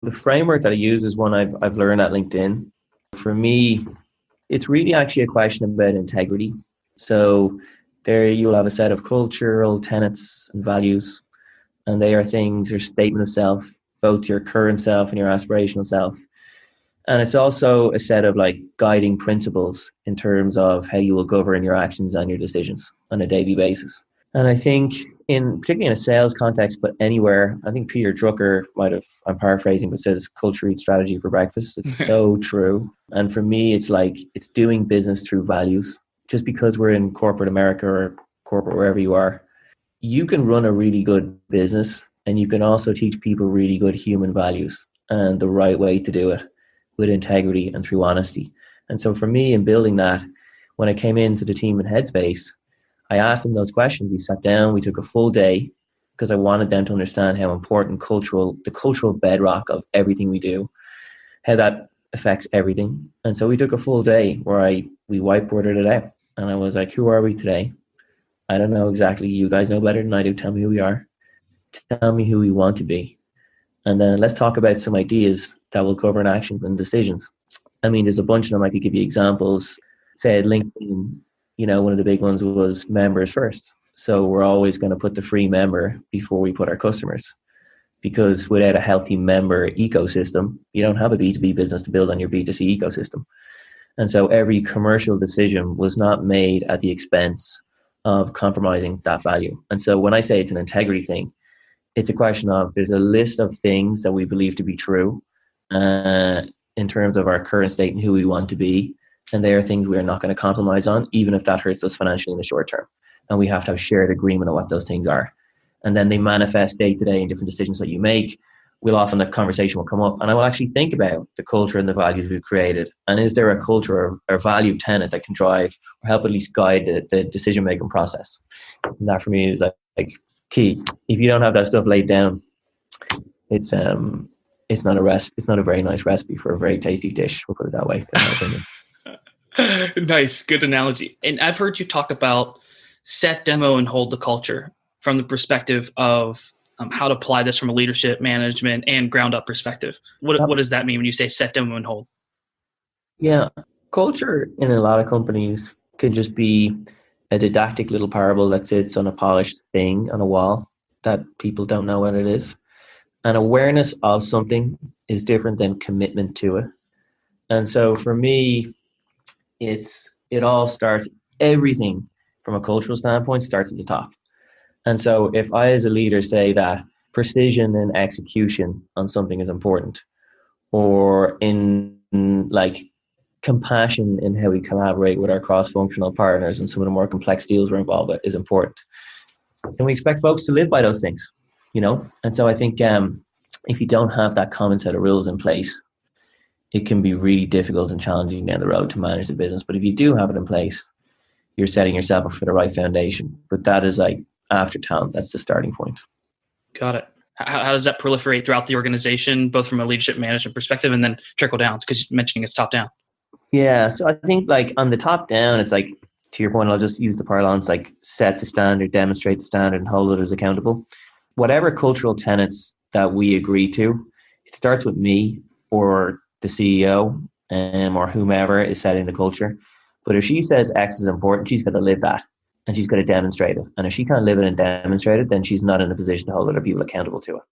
the framework that I use is one I've learned at LinkedIn. For me, it's really actually a question about integrity. So there you'll have a set of cultural tenets and values, and they are things, your statement of self, both your current self and your aspirational self. And it's also a set of like guiding principles in terms of how you will govern your actions and your decisions on a daily basis. And I think particularly in a sales context, but anywhere, I think Peter Drucker might have, I'm paraphrasing, but says culture eats strategy for breakfast. It's so true. And for me, it's like, it's doing business through values. Just because we're in corporate America or corporate wherever you are, you can run a really good business and you can also teach people really good human values and the right way to do it with integrity and through honesty. And so for me in building that, when I came into the team in Headspace, I asked them those questions. We sat down, we took a full day because I wanted them to understand how important the cultural bedrock of everything we do, how that affects everything. And so we took a full day where we whiteboarded it out. And I was like, who are we today? I don't know exactly. You guys know better than I do. Tell me who we are. Tell me who we want to be. And then let's talk about some ideas that will govern actions and decisions. I mean, there's a bunch of them. I could give you examples. Say at LinkedIn, one of the big ones was members first. So we're always going to put the free member before we put our customers. Because without a healthy member ecosystem, you don't have a B2B business to build on your B2C ecosystem. And so every commercial decision was not made at the expense of compromising that value. And so when I say it's an integrity thing, it's a question of there's a list of things that we believe to be true in terms of our current state and who we want to be. And they are things we are not going to compromise on, even if that hurts us financially in the short term. And we have to have shared agreement on what those things are. And then they manifest day to day in different decisions that you make. The conversation will come up and I will actually think about the culture and the values we've created. And is there a culture or value tenet that can drive or help at least guide the decision-making process? And that for me is like key. If you don't have that stuff laid down, it's not a very nice recipe for a very tasty dish. We'll put it that way, in my opinion. Nice. Good analogy. And I've heard you talk about set, demo, and hold the culture from the perspective of how to apply this from a leadership, management, and ground up perspective. What does that mean when you say set, demo, and hold? Yeah. Culture in a lot of companies can just be a didactic little parable that sits on a polished thing on a wall that people don't know what it is. And awareness of something is different than commitment to it. And so for me, it all starts, everything from a cultural standpoint starts at the top. And so if I as a leader say that precision and execution on something is important, or in like compassion in how we collaborate with our cross-functional partners and some of the more complex deals we're involved with is important, then we expect folks to live by those things, And so I think if you don't have that common set of rules in place, it can be really difficult and challenging down the road to manage the business. But if you do have it in place, you're setting yourself up for the right foundation. But that is like after talent, that's the starting point. Got it. How does that proliferate throughout the organization, both from a leadership management perspective and then trickle down? Because you're mentioning it's top down. Yeah. So I think like on the top down, it's like, to your point, I'll just use the parlance, like set the standard, demonstrate the standard, and hold others accountable. Whatever cultural tenets that we agree to, it starts with me or the CEO or whomever is setting the culture. But if she says X is important, she's got to live that and she's got to demonstrate it. And if she can't live it and demonstrate it, then she's not in a position to hold other people accountable to it.